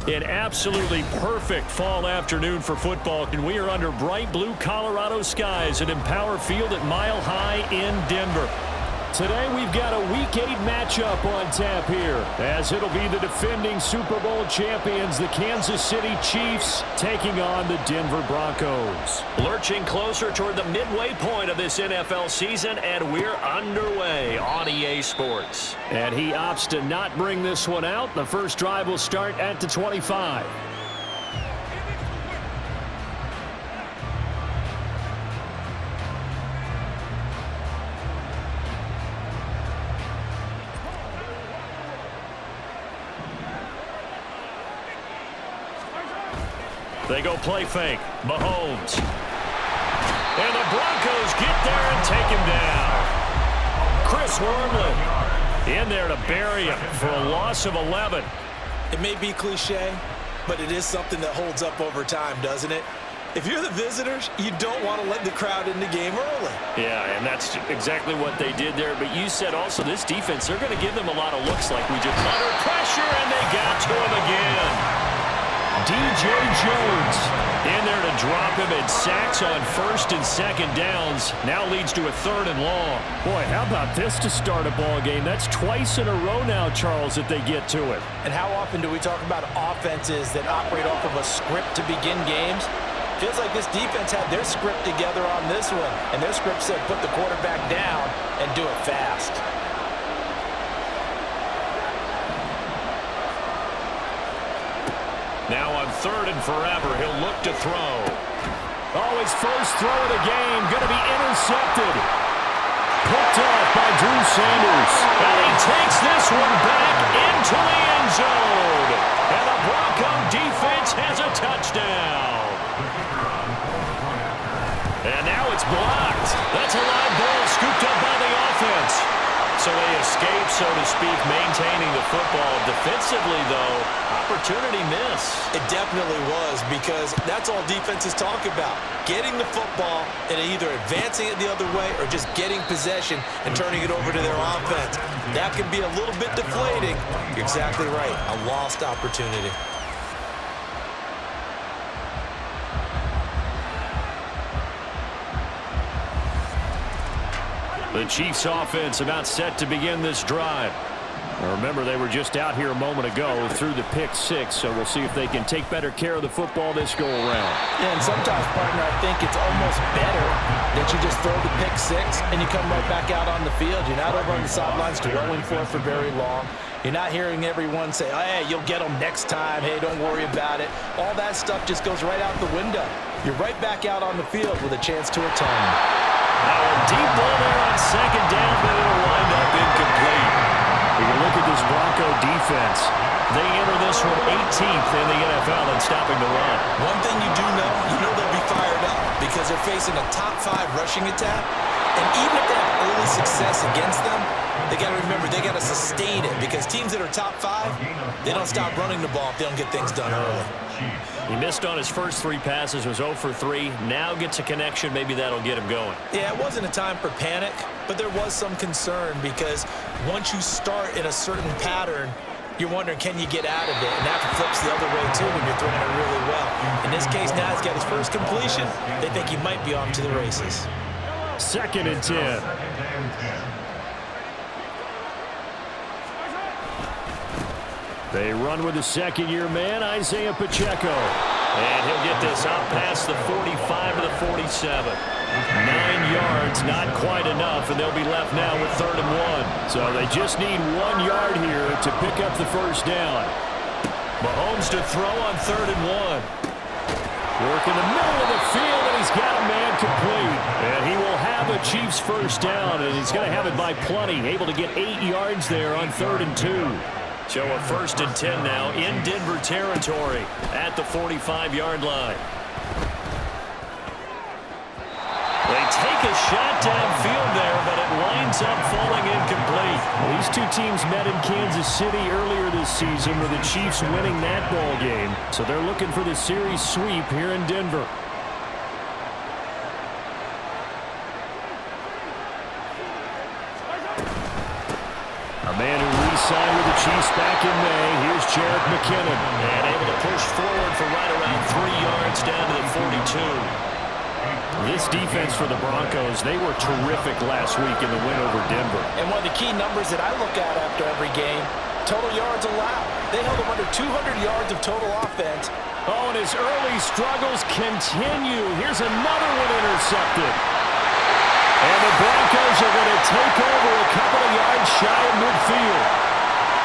An absolutely perfect fall afternoon for football, and we are under bright blue Colorado skies at Empower Field at Mile High in Denver. Today we've got a Week 8 matchup on tap here, as it'll be the defending Super Bowl champions, the Kansas City Chiefs, taking on the Denver Broncos. Lurching closer toward the midway point of this NFL season, and we're underway on EA Sports. And he opts to not bring this one out. The first drive will start at the 25. They go play fake. Mahomes. And the Broncos get there and take him down. Chris Wormley in there to bury him for a loss of 11. It may be cliche, but it is something that holds up over time, doesn't it? If you're the visitors, you don't want to let the crowd in the game early. Yeah, and that's exactly what they did there. But you said also this defense, they're going to give them a lot of looks like we just under pressure, and they got to him again. DJ Jones in there to drop him, and sacks on first and second downs. Now leads to a 3rd and long. Boy, how about this to start a ball game? That's twice in a row now, Charles, that they get to it. And how often do we talk about offenses that operate off of a script to begin games? Feels like this defense had their script together on this one, and their script said put the quarterback down and do it fast. Now on 3rd and forever, he'll look to throw. Oh, his first throw of the game, going to be intercepted. Picked off by Drew Sanders. And he takes this one back into the end zone. And the Bronco defense has a touchdown. And now it's blocked. That's a live ball scooped up by the offense. So they escape, so to speak, maintaining the football. Defensively, though, opportunity miss. It definitely was, because that's all defenses talk about. Getting the football and either advancing it the other way or just getting possession and turning it over to their offense. That can be a little bit deflating. You're exactly right. A lost opportunity. The Chiefs offense about set to begin this drive. Now remember, they were just out here a moment ago through the pick 6, so we'll see if they can take better care of the football this go around. Yeah, and sometimes, partner, I think it's almost better that you just throw the pick 6 and you come right back out on the field. You're not over on the sidelines dwelling for it for very long. You're not hearing everyone say, oh, hey, you'll get them next time. Hey, don't worry about it. All that stuff just goes right out the window. You're right back out on the field with a chance to atone. Now a deep ball there on 2nd down, but it'll wind up incomplete. If you look at this Bronco defense, they enter this one 18th in the NFL in stopping the run. One thing you do know, they'll be fired up because they're facing a top 5 rushing attack. And even if they have early success against them, they got to remember they got to sustain it, because teams that are top 5, they don't stop running the ball if they don't get things done early. He missed on his first 3 passes, was 0 for 3. Now gets a connection. Maybe that'll get him going. Yeah, it wasn't a time for panic, but there was some concern, because once you start in a certain pattern, you're wondering, can you get out of it? And that flips the other way, too, when you're throwing it really well. In this case, now he's got his first completion. They think he might be off to the races. 2nd and 10. They run with the second-year man, Isaiah Pacheco. And he'll get this out past the 45 to the 47. 9 yards, not quite enough, and they'll be left now with 3rd and 1. So they just need 1 yard here to pick up the first down. Mahomes to throw on 3rd and 1. Work in the middle of the field, and he's got a man complete. And he will have a Chiefs first down, and he's going to have it by plenty. Able to get 8 yards there on 3rd and 2. So a 1st and 10 now in Denver territory at the 45-yard line. They take a shot downfield there, but it winds up falling incomplete. Well, these two teams met in Kansas City earlier this season with the Chiefs winning that ball game. So they're looking for the series sweep here in Denver. A man who re-signed with the Chiefs back in May. Here's Jarek McKinnon. And able to push forward for right around 3 yards down to the 42. This defense for the Broncos, they were terrific last week in the win over Denver. And one of the key numbers that I look at after every game, total yards allowed. They held them under 200 yards of total offense. Oh, and his early struggles continue. Here's another one intercepted. And the Broncos are going to take over a couple of yards shy of midfield.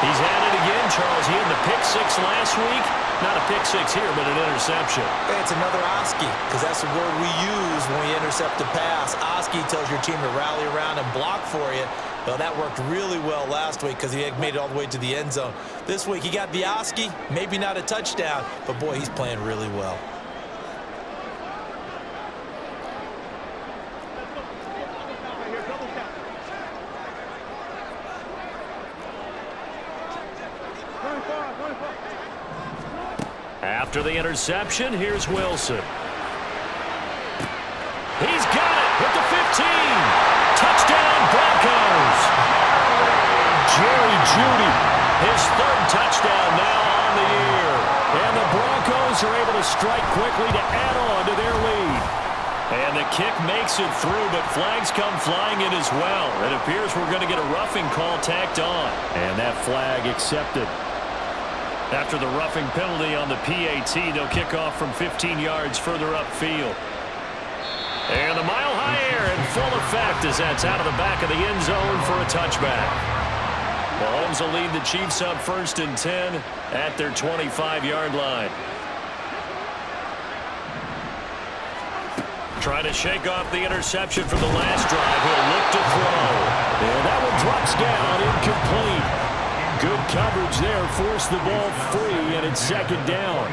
He's at it again, Charles. He had the pick six last week. Not a pick six here, but an interception. It's another Oski, because that's the word we use when we intercept a pass. Oski tells your team to rally around and block for you. Well, that worked really well last week because he made it all the way to the end zone. This week, he got the Oski, maybe not a touchdown, but boy, he's playing really well. After the interception, here's Wilson. He's got it with the 15. Touchdown, Broncos. Jerry Jeudy, his third touchdown now on the year. And the Broncos are able to strike quickly to add on to their lead. And the kick makes it through, but flags come flying in as well. It appears we're going to get a roughing call tacked on. And that flag accepted. After the roughing penalty on the PAT, they'll kick off from 15 yards further upfield. And the mile-high air in full effect as that's out of the back of the end zone for a touchback. Mahomes will lead the Chiefs up 1st and 10 at their 25-yard line. Trying to shake off the interception from the last drive. He'll look to throw. And that one drops down, incomplete. Good coverage there, forced the ball free, and it's 2nd down.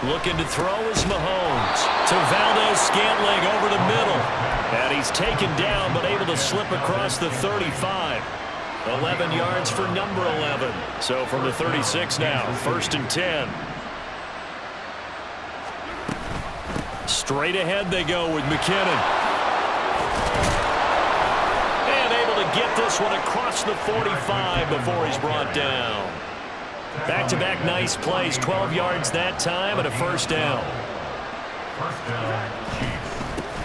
Looking to throw is Mahomes. To Valdez-Scantling over the middle. And he's taken down, but able to slip across the 35. 11 yards for number 11. So from the 36 now, 1st and 10. Straight ahead they go with McKinnon. Get this one across the 45 before he's brought down. Back-to-back nice plays, 12 yards that time and a 1st down.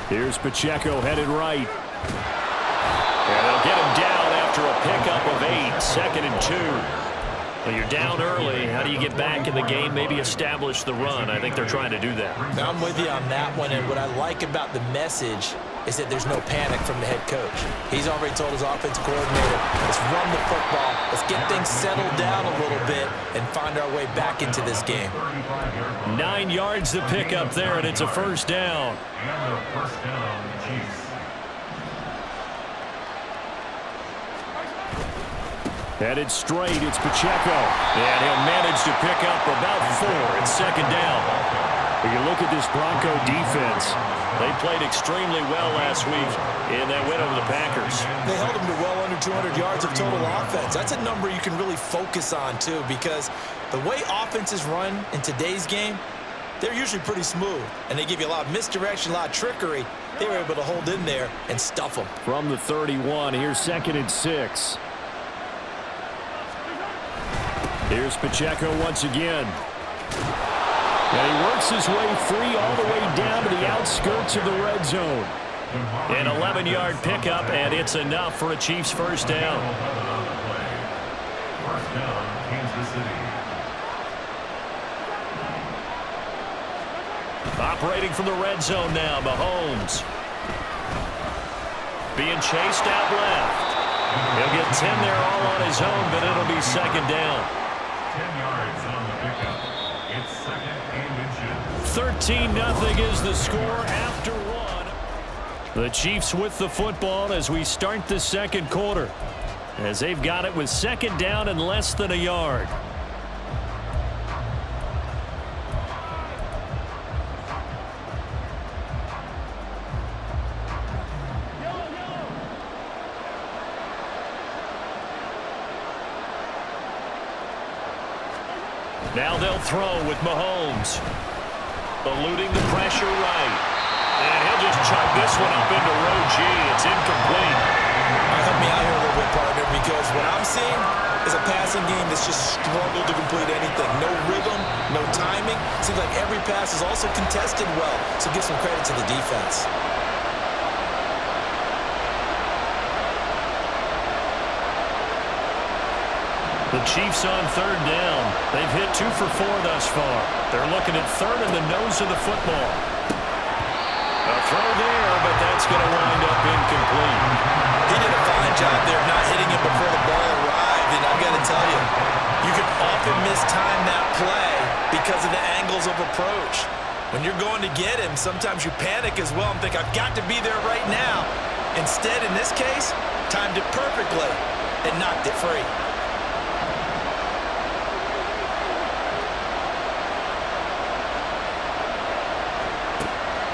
Here's Pacheco headed right. And they'll get him down after a pickup of 8, 2nd and 2. Well, you're down early. How do you get back in the game, maybe establish the run? I think they're trying to do that. Now, I'm with you on that one, and what I like about the message is that there's no panic from the head coach. He's already told his offensive coordinator, let's run the football, let's get things settled down a little bit and find our way back into this game. 9 yards to pick up there, and it's a 1st down. Headed straight, it's Pacheco. And he'll manage to pick up about 4. It's 2nd down. When you look at this Bronco defense, they played extremely well last week in that win over the Packers. They held them to well under 200 yards of total offense. That's a number you can really focus on, too, because the way offenses run in today's game, they're usually pretty smooth, and they give you a lot of misdirection, a lot of trickery. They were able to hold in there and stuff them. From the 31, here's 2nd and 6. Here's Pacheco once again. And he works his way free all the way down to the outskirts of the red zone. An 11-yard pickup, and it's enough for a Chiefs 1st down. Operating from the red zone now, Mahomes. Being chased out left. He'll get 10 there all on his own, but it'll be 2nd down. 10 yards on the pickup. It's 2nd and inches. 13-0 is the score after 1. The Chiefs with the football as we start the 2nd quarter, as they've got it with 2nd down and less than a yard. Now they'll throw with Mahomes. Eluding the pressure right. And he'll just chuck this one up into row G. It's incomplete. Help me out here a little bit, partner, because what I'm seeing is a passing game that's just struggled to complete anything. No rhythm, no timing. Seems like every pass is also contested well, so give some credit to the defense. The Chiefs on third down. They've hit 2 for 4 thus far. They're looking at third in the nose of the football. A throw there, but that's going to wind up incomplete. He did a fine job there not hitting him before the ball arrived, and I've got to tell you, you can often mistime that play because of the angles of approach. When you're going to get him, sometimes you panic as well and think, I've got to be there right now. Instead, in this case, timed it perfectly and knocked it free.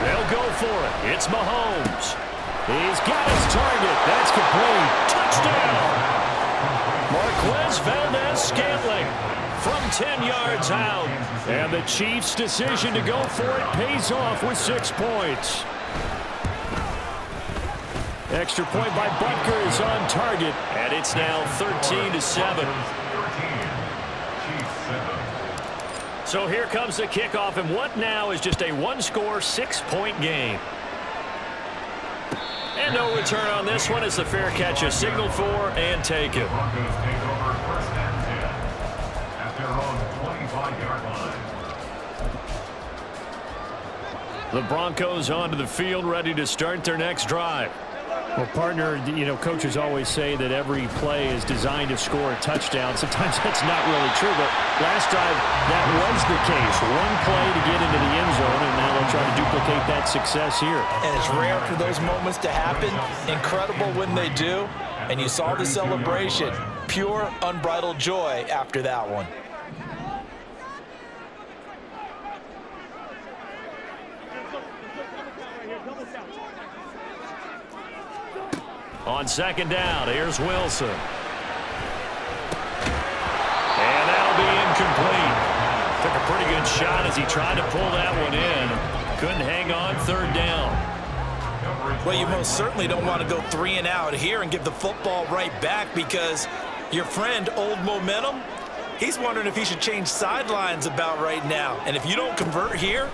They'll go for it. It's Mahomes. He's got his target. That's complete. Touchdown. Marquez Valdez-Scantling from 10 yards out. And the Chiefs' decision to go for it pays off with 6 points. Extra point by Butker is on target. And it's now 13-7. So here comes the kickoff, and what now is just a one-score, 6-point game. And no return on this one as the fair catch is signaled for and taken. Broncos take over first and 10 at their own 25-yard line. The Broncos onto the field, ready to start their next drive. Well, partner, you know, coaches always say that every play is designed to score a touchdown. Sometimes that's not really true, but last drive, that was the case. One play to get into the end zone, and now they'll try to duplicate that success here. And it's rare for those moments to happen. Incredible when they do. And you saw the celebration. Pure, unbridled joy after that one. On second down, here's Wilson. And that'll be incomplete. Took a pretty good shot as he tried to pull that one in. Couldn't hang on third down. Well, you most certainly don't want to go 3 and out here and give the football right back because your friend, Old Momentum, he's wondering if he should change sidelines about right now. And if you don't convert here,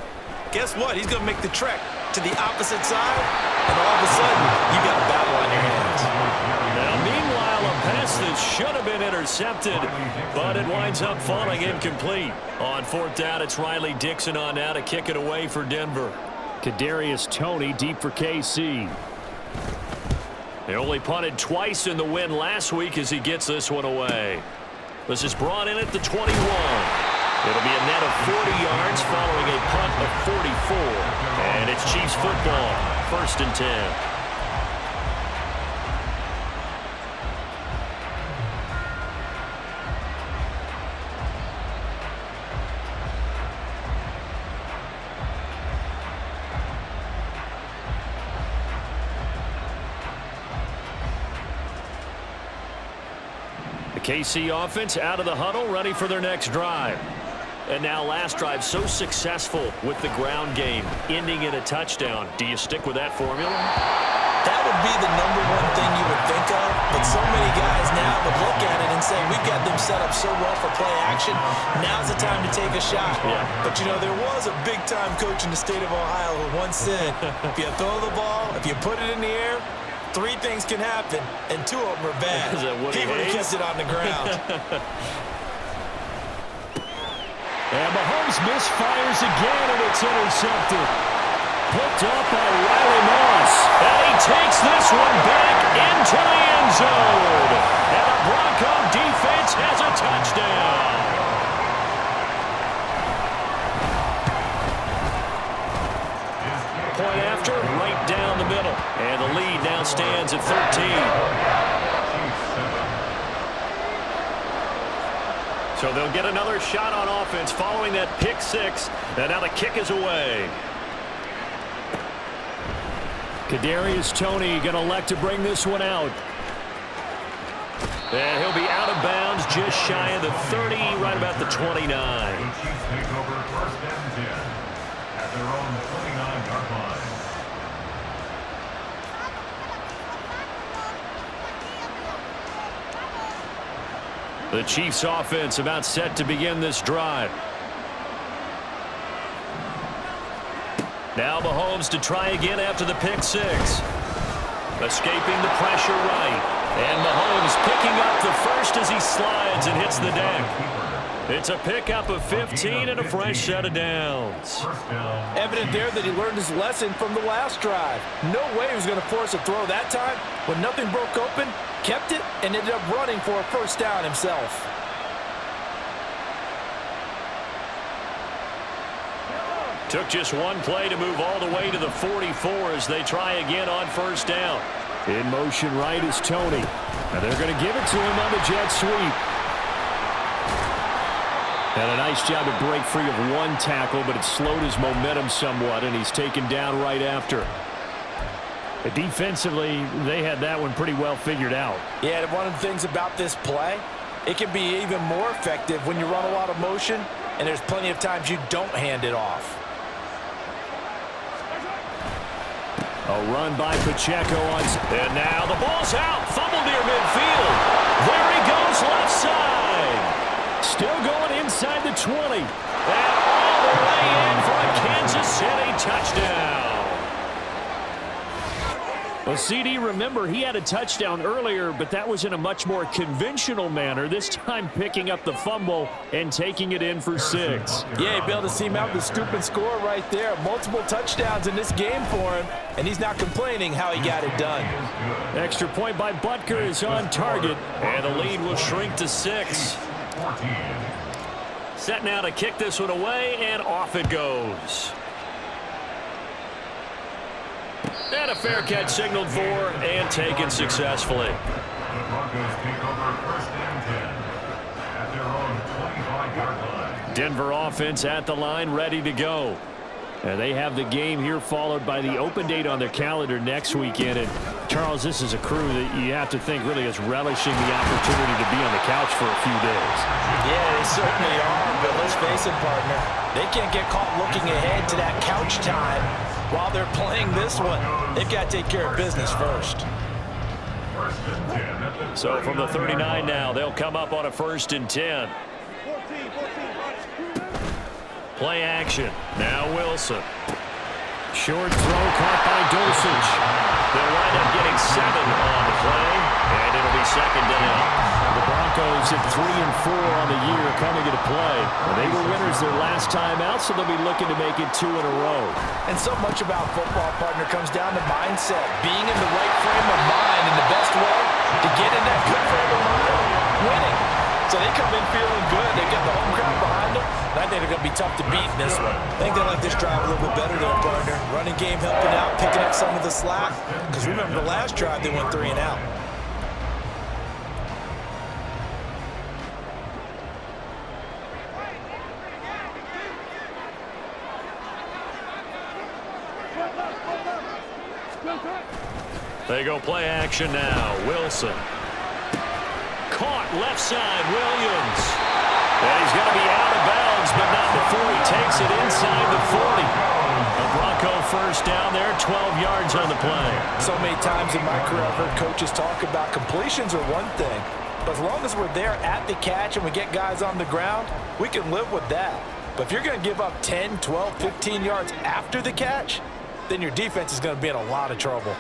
guess what? He's going to make the trek to the opposite side, and all of a sudden, you got a battle on your hands. Now, meanwhile, a pass that should have been intercepted, but it winds up falling incomplete. On fourth down, it's Riley Dixon on now to kick it away for Denver. Kadarius Toney deep for KC. They only punted twice in the win last week as he gets this one away. This is brought in at the 21. It'll be a net of 40 yards following a punt of 44. And it's Chiefs football, 1st and 10. The KC offense out of the huddle, ready for their next drive. And now last drive so successful with the ground game, ending in a touchdown. Do you stick with that formula? That would be the #1 thing you would think of, but so many guys now would look at it and say, we've got them set up so well for play action, now's the time to take a shot. Yeah. But, you know, there was a big-time coach in the state of Ohio who once said, if you throw the ball, if you put it in the air, 3 things can happen, and 2 of them are bad. Is that what he would have kept it on the ground. And Mahomes misfires again, and it's intercepted. Picked up by Riley Moss. And he takes this one back into the end zone. And the Bronco defense has a touchdown. Point after, right down the middle. And the lead now stands at 13. So they'll get another shot on offense following that pick 6. And now the kick is away. Kadarius Toney going to elect to bring this one out. And he'll be out of bounds just shy of the 30, right about the 29. The Chiefs take over first and 10 at their own 29-yard line. The Chiefs offense about set to begin this drive. Now Mahomes to try again after the pick six. Escaping the pressure right. And Mahomes picking up the first as he slides and hits the deck. It's a pickup of 15 and a fresh set of downs. Evident there that he learned his lesson from the last drive. No way he was going to force a throw that time. When nothing broke open, kept it, and ended up running for a first down himself. Took just one play to move all the way to the 44 as they try again on first down. In motion right is Tony. And they're going to give it to him on the jet sweep. And a nice job to break free of one tackle, but it slowed his momentum somewhat, and he's taken down right after. But defensively, they had that one pretty well figured out. Yeah, and one of the things about this play, it can be even more effective when you run a lot of motion, and there's plenty of times you don't hand it off. A run by Pacheco on. And now the ball's out. Fumble near midfield. There he goes left side. Still going inside the 20. And all the way in for a Kansas City touchdown. Well, CD, remember, he had a touchdown earlier, but that was in a much more conventional manner. This time picking up the fumble and taking it in for 6. Yeah, he bailed his team out with a stupid score right there. Multiple touchdowns in this game for him, and he's not complaining how he got it done. Extra point by Butker is on target. And the lead will shrink to 6. Set now to kick this one away, and off it goes. And a fair catch signaled for and taken successfully. The Broncos take over first and 10 at their own 25-yard line. Denver offense at the line, ready to go. And they have the game here followed by the open date on their calendar next weekend. And Charles, this is a crew that you have to think really is relishing the opportunity to be on the couch for a few days. Yeah, they certainly are, but let's face it, partner. They can't get caught looking ahead to that couch time while they're playing this one. They've got to take care of business first. So from the 39 now, they'll come up on a 1st and 10. Play action. Now Wilson. Short throw caught by Dulcich. They'll wind up getting 7 on the play, and it'll be 2nd down. The Broncos at 3-4 on the year coming into play. They were winners their last time out, so they'll be looking to make it 2 in a row. And so much about football, partner, comes down to mindset. Being in the right frame of mind, and the best way to get in that good frame of mind, winning. So they come in feeling good. They get the home crowd behind them. And I think they're going to be tough to beat in this one. I think they like this drive a little bit better there, partner. Running game helping out, picking up some of the slack. Because remember, the last drive they went 3 and out. They go play action now. Wilson. Caught left side, Williams. And he's going to be out of bounds, but not before he takes it inside the 40. A Bronco first down there, 12 yards on the play. So many times in my career I've heard coaches talk about completions are one thing. But as long as we're there at the catch and we get guys on the ground, we can live with that. But if you're going to give up 10, 12, 15 yards after the catch, then your defense is going to be in a lot of trouble.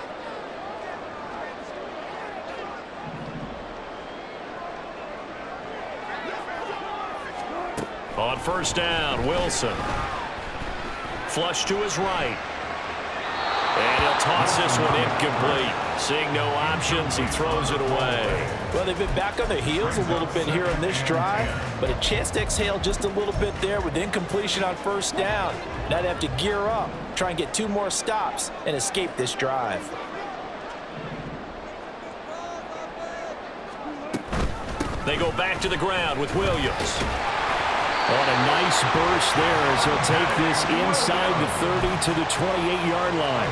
On first down, Wilson. Flush to his right. And he'll toss this one incomplete. Seeing no options, he throws it away. Well, they've been back on their heels a little bit here on this drive, but a chance to exhale just a little bit there with incompletion on first down. Now they have to gear up, try and get 2 more stops, and escape this drive. They go back to the ground with Williams. On a nice burst there as he'll take this inside the 30 to the 28-yard line.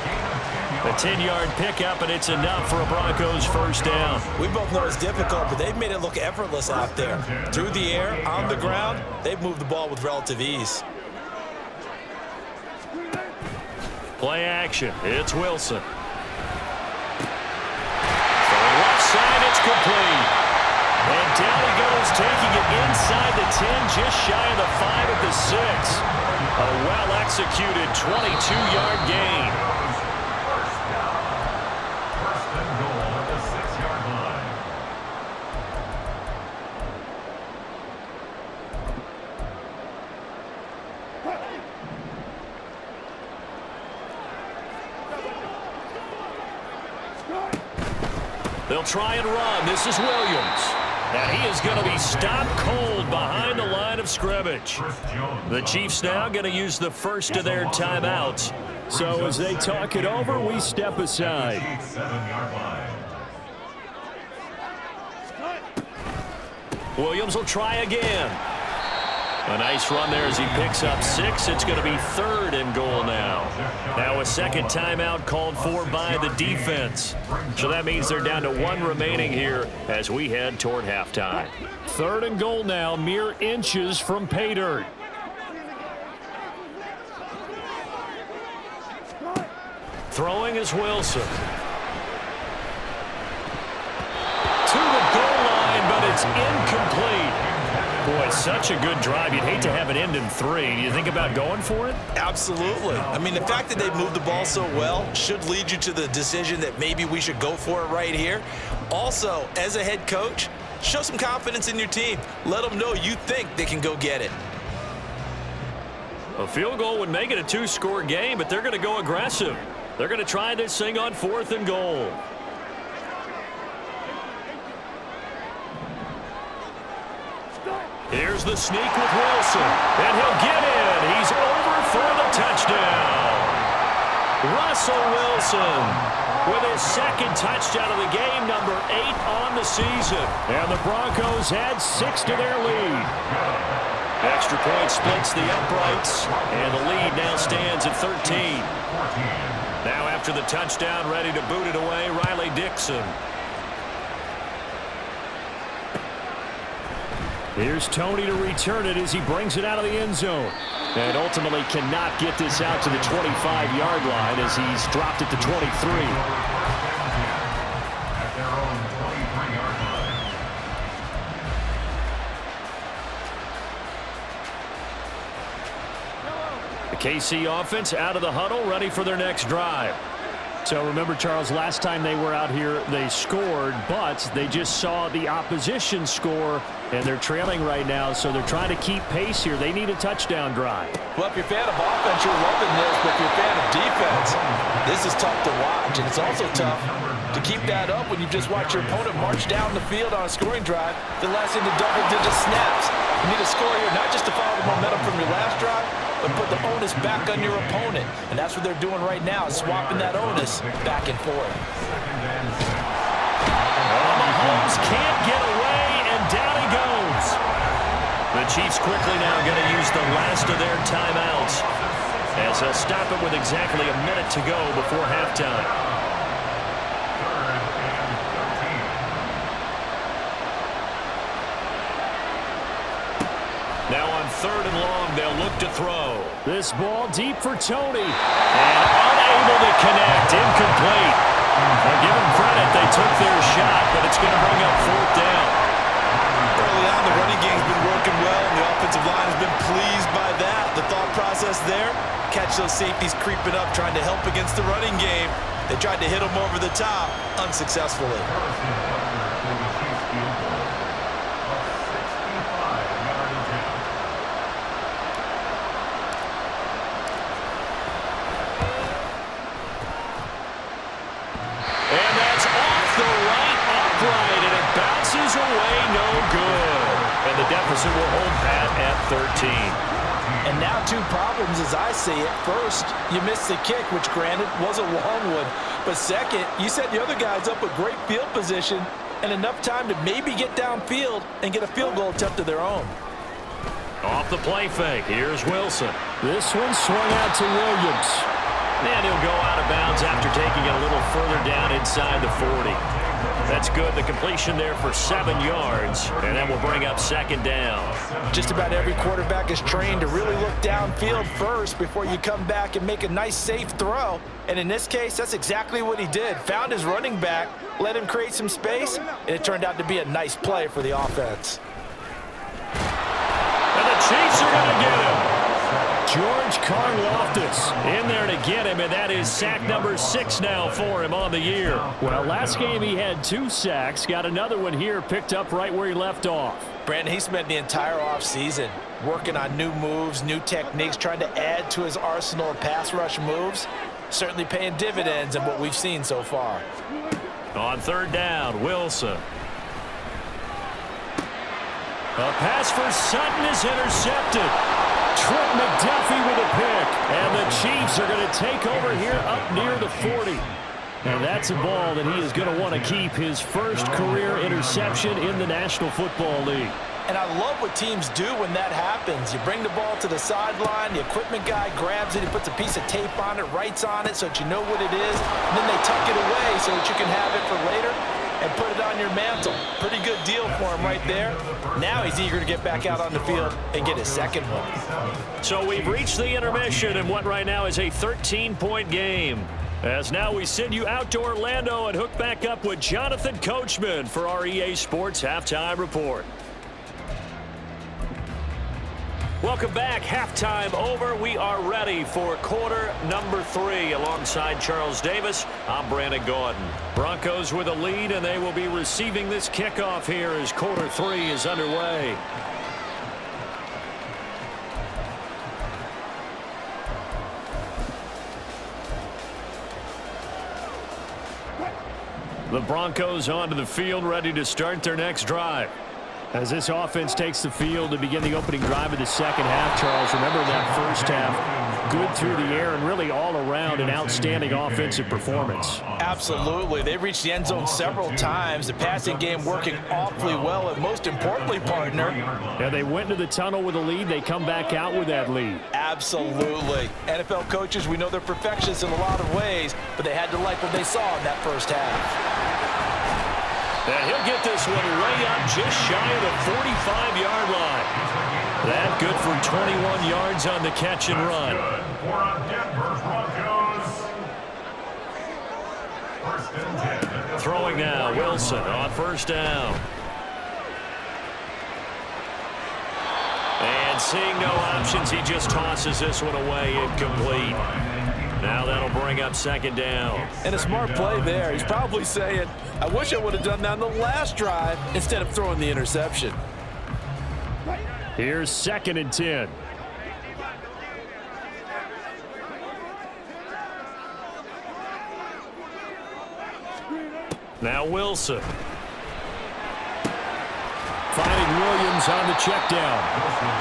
A 10-yard pickup, and it's enough for a Broncos first down. We both know it's difficult, but they've made it look effortless out there. Through the air, on the ground, they've moved the ball with relative ease. Play action. It's Wilson. From the left side, it's complete. And down he goes, taking it inside the 10, just shy of the 5 at the 6. A well-executed 22-yard gain. First and goal at the 6-yard line. They'll try and run. This is Williams. And he is going to be stopped cold behind the line of scrimmage. The Chiefs now going to use the first of their timeouts. So as they talk it over, we step aside. 7-yard line. Williams will try again. A nice run there as he picks up 6. It's going to be 3rd and goal now. Now a second timeout called for by the defense. So that means they're down to 1 remaining here as we head toward halftime. 3rd and goal now, mere inches from pay dirt. Throwing is Wilson. To the goal line, but it's incomplete. Boy, such a good drive. You'd hate to have it end in 3. Do you think about going for it? Absolutely. I mean, the fact that they've moved the ball so well should lead you to the decision that maybe we should go for it right here. Also, as a head coach, show some confidence in your team. Let them know you think they can go get it. A field goal would make it a 2-score game, but they're going to go aggressive. They're going to try this thing on 4th and goal. Here's the sneak with Wilson, and he'll get in. He's over for the touchdown. Russell Wilson with his 2nd touchdown of the game, number 8 on the season. And the Broncos add 6 to their lead. Extra point splits the uprights, and the lead now stands at 13. Now after the touchdown, ready to boot it away, Riley Dixon. Here's Tony to return it as he brings it out of the end zone. And ultimately cannot get this out to the 25-yard line as he's dropped it to 23. At their own 23-yard line. The KC offense out of the huddle, ready for their next drive. So remember, Charles, last time they were out here, they scored, but they just saw the opposition score, and they're trailing right now, so they're trying to keep pace here. They need a touchdown drive. Well, if you're a fan of offense, you're loving this, but if you're a fan of defense, this is tough to watch, and it's also tough to keep that up when you just watch your opponent march down the field on a scoring drive that lasts into double-digit snaps. You need to score here, not just to follow the momentum from your last drive, but put the onus back on your opponent. And that's what they're doing right now, swapping that onus back and forth. Mahomes can't get away, and down he goes. The Chiefs quickly now going to use the last of their timeouts as they'll stop it with exactly a minute to go before halftime. Now on 3rd and long, they'll look to throw. This ball deep for Tony. And unable to connect, incomplete. Now give them credit, they took their shot, but it's going to bring up 4th down. Early on, the running game's been working well, and the offensive line has been pleased by that. The thought process there, catch those safeties creeping up, trying to help against the running game. They tried to hit them over the top, unsuccessfully. Away, no good. And the deficit will hold pat at 13. And now 2 problems as I see it. First, you missed the kick, which granted was a long one. But second, you set the other guys up a great field position and enough time to maybe get downfield and get a field goal attempt of their own. Off the play fake, here's Wilson. This one swung out to Williams. And he'll go out of bounds after taking it a little further down inside the 40. That's good. The completion there for 7 yards, and that will bring up second down. Just about every quarterback is trained to really look downfield first before you come back and make a nice, safe throw. And in this case, that's exactly what he did. Found his running back, let him create some space, and it turned out to be a nice play for the offense. And the Chiefs are going to get him. George Karlaftis in there to get him, and that is sack number 6 now for him on the year. Well, last game he had 2 sacks. Got another one here, picked up right where he left off. Brandon, he spent the entire offseason working on new moves, new techniques, trying to add to his arsenal of pass rush moves. Certainly paying dividends in what we've seen so far. On third down, Wilson. A pass for Sutton is intercepted. Trent McDuffie with a pick. And the Chiefs are going to take over here up near the 40. And that's a ball that he is going to want to keep, his first career interception in the National Football League. And I love what teams do when that happens. You bring the ball to the sideline, the equipment guy grabs it, he puts a piece of tape on it, writes on it so that you know what it is, and then they tuck it away so that you can have it for later and put it on your mantle. Pretty good deal for him right there. Now he's eager to get back out on the field and get his second one. So we've reached the intermission in what right now is a 13-point game. As now we send you out to Orlando and hook back up with Jonathan Coachman for our EA Sports Halftime Report. Welcome back. Halftime over. We are ready for quarter number 3 alongside Charles Davis. I'm Brandon Gordon. Broncos with a lead, and they will be receiving this kickoff here as quarter 3 is underway. The Broncos onto the field, ready to start their next drive. As this offense takes the field to begin the opening drive of the second half, Charles, remember that first half, good through the air and really all around an outstanding offensive performance. Absolutely. They reached the end zone several times. The passing game working awfully well, and most importantly, partner. Yeah, they went into the tunnel with a lead. They come back out with that lead. Absolutely. NFL coaches, we know they're perfectionists in a lot of ways, but they had to like what they saw in that first half. And he'll get this one way up just shy of the 45-yard line. That good for 21 yards on the catch and run. Throwing now, Wilson on first down. And seeing no options, he just tosses this one away, incomplete. Now that'll bring up second down. And a smart play there. He's probably saying, I wish I would have done that on the last drive instead of throwing the interception. Here's 2nd and 10. Now Wilson. Finding Williams on the check down.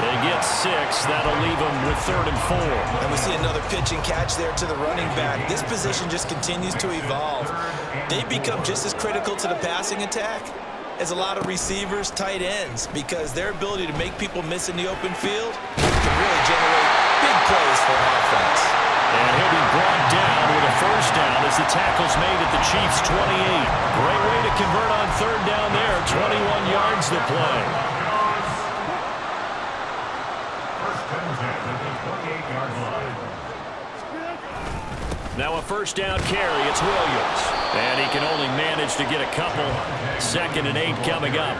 They get 6. That'll leave them with 3rd and 4. And we see another pitch and catch there to the running back. This position just continues to evolve. They become just as critical to the passing attack as a lot of receivers, tight ends, because their ability to make people miss in the open field can really generate big plays for an offense. And he'll be brought down with a first down as the tackle's made at the Chiefs' 28. Great way to convert on 3rd down there. 21 yards to play. Now a first down carry. It's Williams. And he can only manage to get a couple. 2nd and 8 coming up.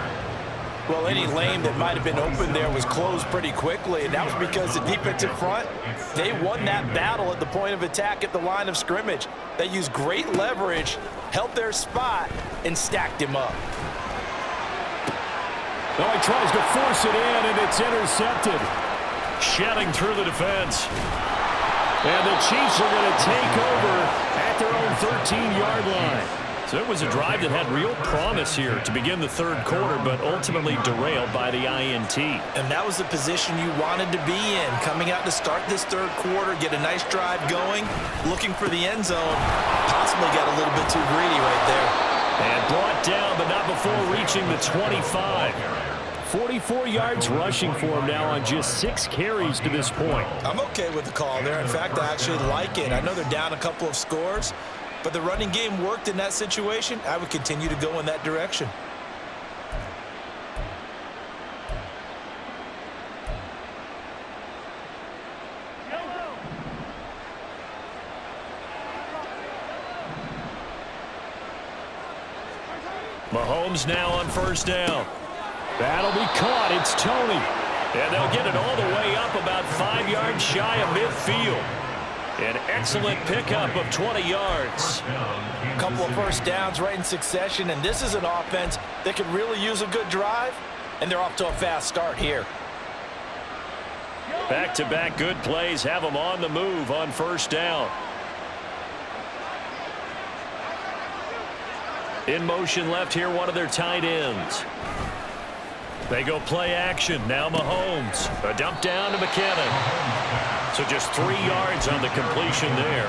Well, any lane that might have been open there was closed pretty quickly, and that was because the defensive front, they won that battle at the point of attack at the line of scrimmage. They used great leverage, held their spot, and stacked him up. Oh, he tries to force it in, and it's intercepted. Shedding through the defense. And the Chiefs are going to take over at their own 13-yard line. So it was a drive that had real promise here to begin the 3rd quarter, but ultimately derailed by the INT. And that was the position you wanted to be in, coming out to start this 3rd quarter, get a nice drive going, looking for the end zone. Possibly got a little bit too greedy right there. And brought down, but not before reaching the 25. 44 yards rushing for him now on just 6 carries to this point. I'm okay with the call there. In fact, I actually like it. I know they're down a couple of scores, but the running game worked in that situation. I would continue to go in that direction. Mahomes now on first down. That'll be caught. It's Tony. And they'll get it all the way up about 5 yards shy of midfield. An excellent pickup of 20 yards. A couple of first downs right in succession, and this is an offense that could really use a good drive, and they're off to a fast start here. Back-to-back good plays have them on the move on first down. In motion left here, one of their tight ends. They go play action. Now Mahomes. A dump down to McKinnon. So just 3 yards on the completion there.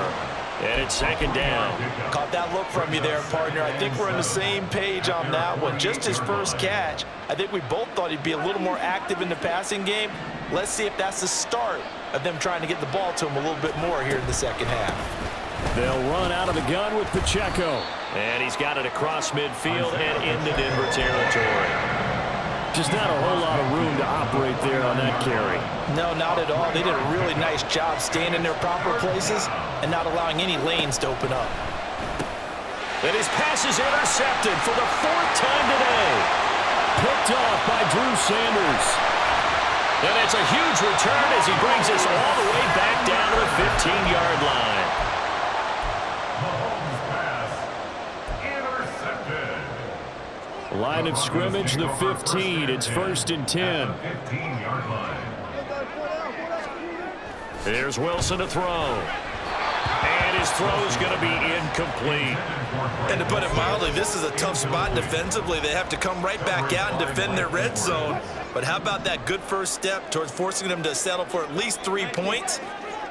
And it's second down. Caught that look from you there, partner. I think we're on the same page on that one. Just his first catch. I think we both thought he'd be a little more active in the passing game. Let's see if that's the start of them trying to get the ball to him a little bit more here in the second half. They'll run out of the gun with Pacheco. And he's got it across midfield and into Denver territory. Just not a whole lot of room to operate there on that carry. No, not at all. They did a really nice job staying in their proper places and not allowing any lanes to open up. And his pass is intercepted for the 4th time today. Picked off by Drew Sanders. And it's a huge return as he brings us all the way back down to the 15-yard line. Line of scrimmage, the 15. It's 1st and 10. Here's Wilson to throw. And his throw's going to be incomplete. And to put it mildly, this is a tough spot defensively. They have to come right back out and defend their red zone. But how about that good first step towards forcing them to settle for at least 3 points?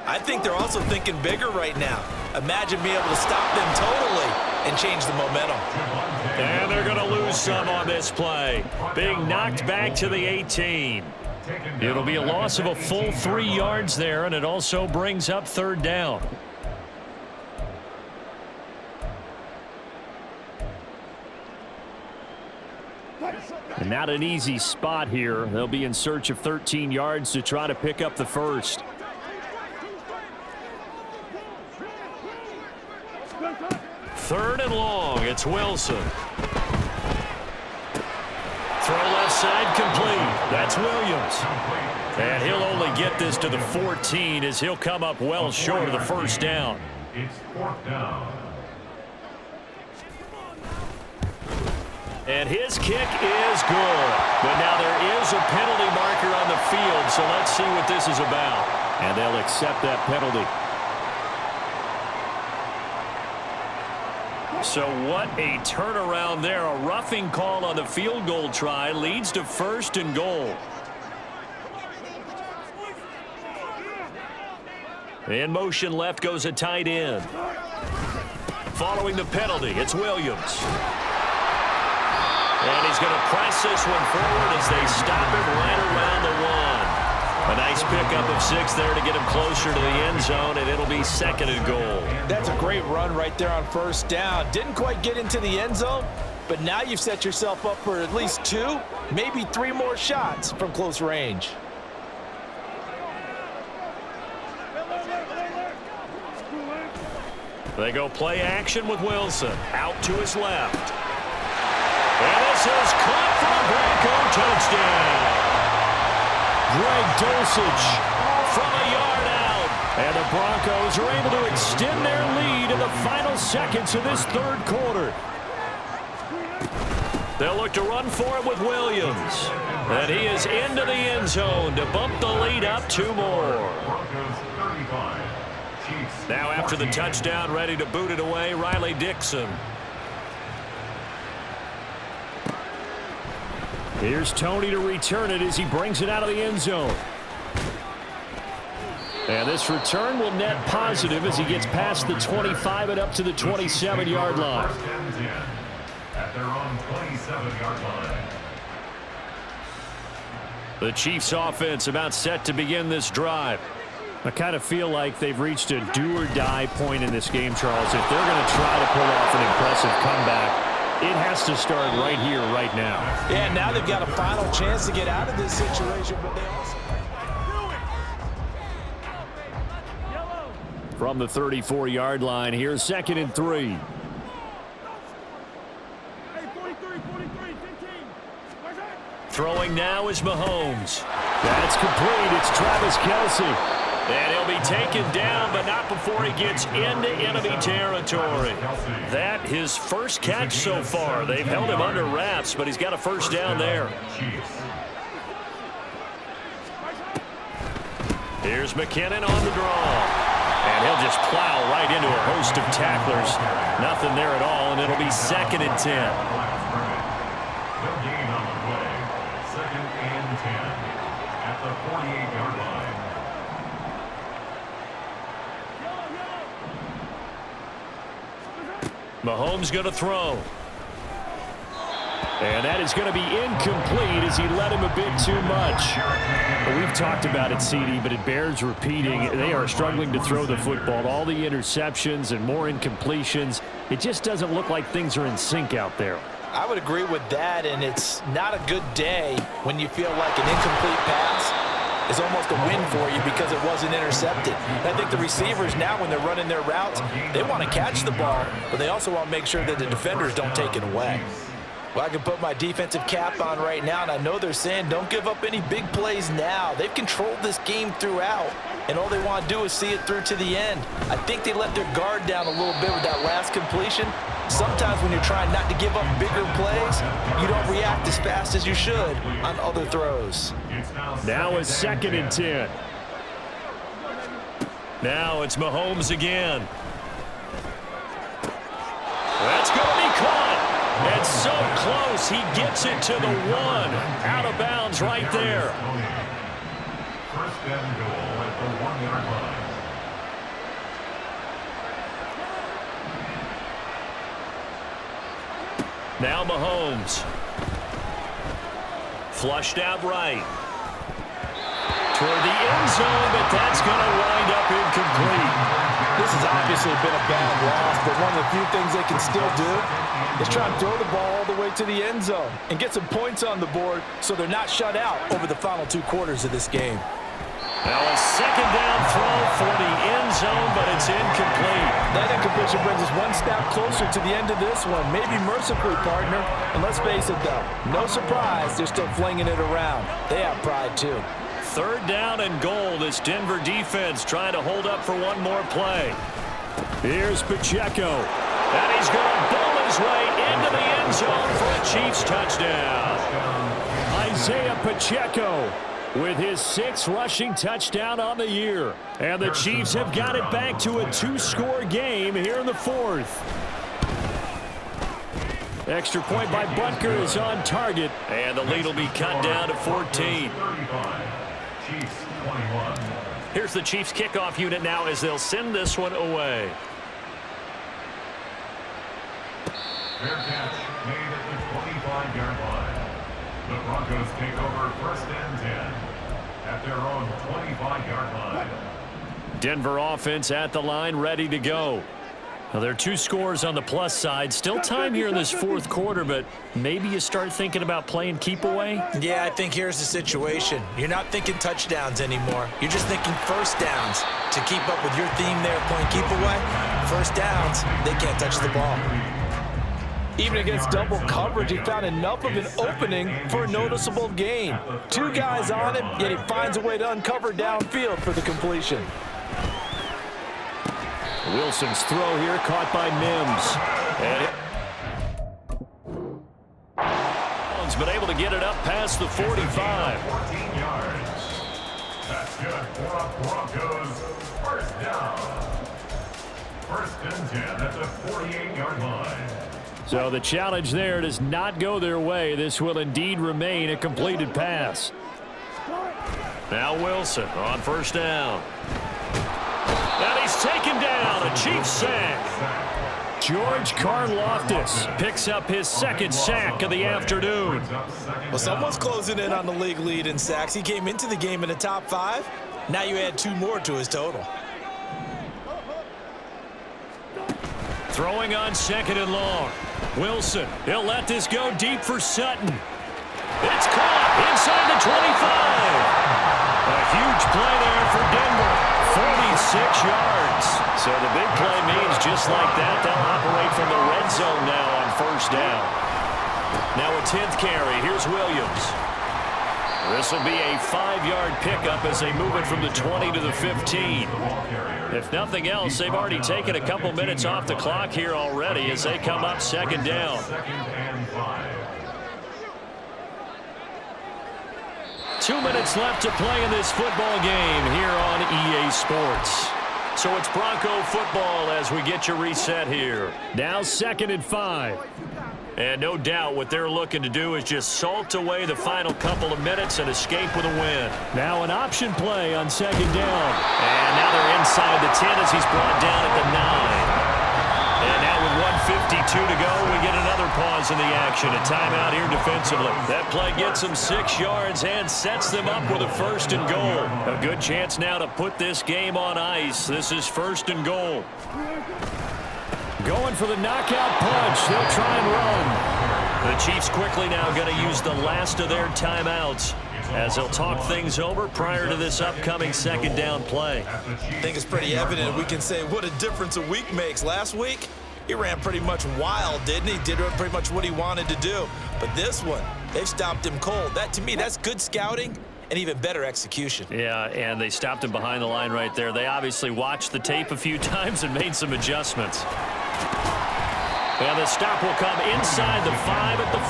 I think they're also thinking bigger right now. Imagine being able to stop them totally and change the momentum. And they're going to lose some on this play. Being knocked back to the 18. It'll be a loss of a full 3 yards there, and it also brings up 3rd down. And not an easy spot here. They'll be in search of 13 yards to try to pick up the first. Third and long. It's Wilson. Throw left side complete. That's Williams. And he'll only get this to the 14 as he'll come up well short of the first down. It's 4th down. And his kick is good. But now there is a penalty marker on the field, so let's see what this is about. And they'll accept that penalty. So what a turnaround there. A roughing call on the field goal try leads to 1st and goal. In motion left goes a tight end. Following the penalty, it's Williams. And he's going to press this one forward as they stop him right around the 1. A nice pickup of 6 there to get him closer to the end zone, and it'll be 2nd and goal. That's a great run right there on first down. Didn't quite get into the end zone, but now you've set yourself up for at least 2, maybe 3 more shots from close range. They go play action with Wilson. Out to his left. And this is caught for a Bronco touchdown. Greg Dulcich from a yard out. And the Broncos are able to extend their lead in the final seconds of this 3rd quarter. They'll look to run for it with Williams. And he is into the end zone to bump the lead up 2 more. Now after the touchdown, ready to boot it away, Riley Dixon. Here's Tony to return it as he brings it out of the end zone. And this return will net positive as he gets past the 25 and up to the 27-yard line. At their own 27-yard line. The Chiefs offense about set to begin this drive. I kind of feel like they've reached a do-or-die point in this game, Charles. If they're going to try to pull off an impressive comeback, it has to start right here, right now. Yeah, now they've got a final chance to get out of this situation, but they also... From the 34-yard line, here's 2nd and 3. Throwing now is Mahomes. That's complete. It's Travis Kelce. And he'll be taken down, but not before he gets into enemy territory. That his first catch so far. They've held him under wraps, but he's got a first down there. Here's McKinnon on the draw. And he'll just plow right into a host of tacklers. Nothing there at all, and it'll be 2nd and 10. At the 48-yard line. Mahomes going to throw. And that is going to be incomplete as he led him a bit too much. Well, we've talked about it, CD, but it bears repeating. They are struggling to throw the football. All the interceptions and more incompletions. It just doesn't look like things are in sync out there. I would agree with that, and it's not a good day when you feel like an incomplete pass is almost a win for you because it wasn't intercepted. And I think the receivers now, when they're running their routes, they want to catch the ball, but they also want to make sure that the defenders don't take it away. Well, I can put my defensive cap on right now, and I know they're saying don't give up any big plays now. They've controlled this game throughout, and all they want to do is see it through to the end. I think they let their guard down a little bit with that last completion. Sometimes when you're trying not to give up bigger plays, you don't react as fast as you should on other throws. Now it's 2nd and 10. Now it's Mahomes again. That's going to be caught. It's so close. He gets it to the 1. Out of bounds right there. First and goal at the 1-yard line. Now Mahomes. Flushed out right. Toward the end zone, but that's going to wind up incomplete. This has obviously been a bad loss, but one of the few things they can still do is try to throw the ball all the way to the end zone and get some points on the board so they're not shut out over the final 2 quarters of this game. Now a 2nd down throw for the end zone, but it's incomplete. That incompletion brings us one step closer to the end of this one. Maybe mercifully, partner. And let's face it, though, no surprise, they're still flinging it around. They have pride, too. 3rd down and goal. This Denver defense trying to hold up for one more play. Here's Pacheco. And he's going to bowl his way into the end zone for a Chiefs touchdown. Isaiah Pacheco with his 6th rushing touchdown on the year. And the Chiefs have got it back to a 2-score game here in the 4th. Extra point by Butker is on target. And the lead will be cut down to 14. Chiefs 21. Here's the Chiefs kickoff unit now as they'll send this one away. Fair catch made at the 25-yard line. The Broncos take over 1st and 10 at their own 25-yard line. Denver offense at the line, ready to go. Now, there are 2 scores on the plus side. Still time here in this 4th quarter, but maybe you start thinking about playing keep away? Yeah, I think here's the situation. You're not thinking touchdowns anymore. You're just thinking first downs. To keep up with your theme there, playing keep away, first downs, they can't touch the ball. Even against double coverage, he found enough of an opening for a noticeable gain. 2 guys on him, yet he finds a way to uncover downfield for the completion. Wilson's throw here caught by Mims. And he's been able to get it up past the 45. 14 yards. That's good for a Broncos first down. 1st and 10 at the 48-yard line. So the challenge there does not go their way. This will indeed remain a completed pass. Now Wilson on 1st down. And he's taken down, a Chiefs sack. George Karlaftis picks up his second sack of the afternoon. Well, someone's closing in on the league lead in sacks. He came into the game in the top 5. Now you add 2 more to his total. Throwing on 2nd and long. Wilson, he'll let this go deep for Sutton. It's caught inside the 25. A huge play there for Denver. 46 yards. So the big play means just like that, they'll operate from the red zone now on 1st down. Now a 10th carry. Here's Williams. This will be a 5-yard pickup as they move it from the 20 to the 15. If nothing else, they've already taken a couple minutes off the clock here already as they come up 2nd down. 2 minutes left to play in this football game here on EA Sports. So it's Bronco football as we get you reset here. Now 2nd and 5. And no doubt what they're looking to do is just salt away the final couple of minutes and escape with a win. Now an option play on 2nd down. And now they're inside the 10 as he's brought down at the 9. And now with 1:52 to go, we get another pause in the action. A timeout here defensively. That play gets them 6 yards and sets them up with a 1st and goal. A good chance now to put this game on ice. This is 1st and goal. Going for the knockout punch. They'll try and run. The Chiefs quickly now going to use the last of their timeouts as they'll talk things over prior to this upcoming 2nd down play. I think it's pretty evident. We can say what a difference a week makes. Last week, he ran pretty much wild, didn't he? Did pretty much what he wanted to do. But this one, they've stopped him cold. That, to me, that's good scouting and even better execution. Yeah, and they stopped him behind the line right there. They obviously watched the tape a few times and made some adjustments. And the stop will come inside the 5 at the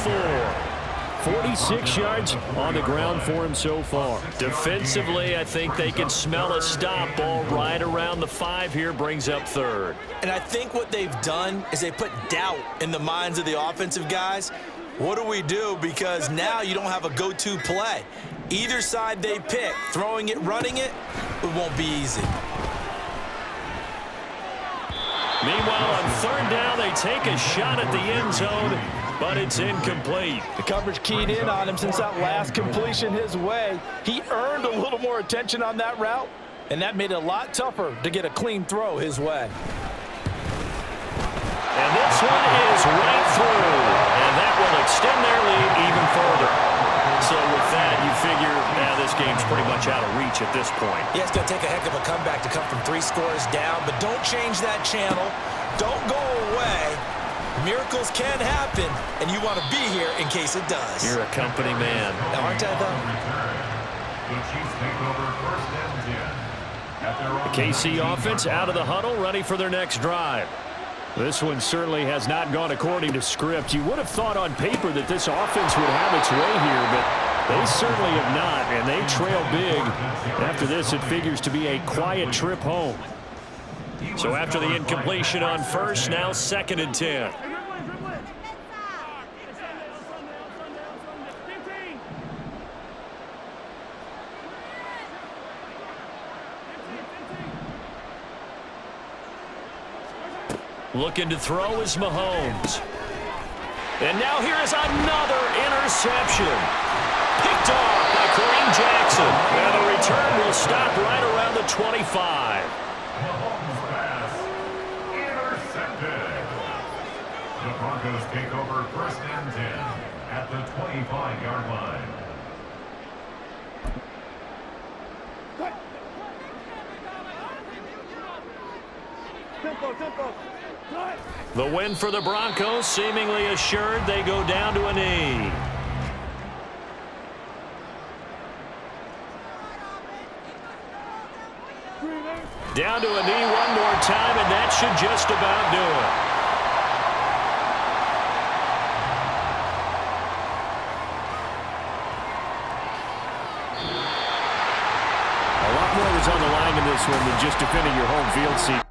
4. 46 yards on the ground for him so far. Defensively, I think they can smell a stop. Ball right around the 5 here, brings up 3rd. And I think what they've done is they put doubt in the minds of the offensive guys. What do we do? Because now you don't have a go-to play. Either side they pick, throwing it, running it, it won't be easy. Meanwhile, on 3rd down, they take a shot at the end zone, but it's incomplete. The coverage keyed in on him since that last completion his way. He earned a little more attention on that route, and that made it a lot tougher to get a clean throw his way. And this one is right through, and that will extend their lead even further. So with that, you figure now this game's pretty much out of reach at this point. Yeah, it's going to take a heck of a comeback to come from 3 scores down, but don't change that channel. Don't go away. Miracles can happen, and you want to be here in case it does. You're a company man. Now, aren't I, though? The Chiefs take over 1st and 10. At their own The KC offense out of the huddle, ready for their next drive. This one certainly has not gone according to script. You would have thought on paper that this offense would have its way here, but they certainly have not, and they trail big. After this, it figures to be a quiet trip home. So after the incompletion on 1st, now 2nd and 10. Looking to throw is Mahomes. And now here is another interception. Picked off by Kareem Jackson. And the return will stop right around the 25. Mahomes pass intercepted. The Broncos take over 1st and 10 at the 25-yard line. The win for the Broncos seemingly assured. They go down to a knee. Down to a knee one more time, and that should just about do it. A lot more was on the line in this one than just defending your home field seat.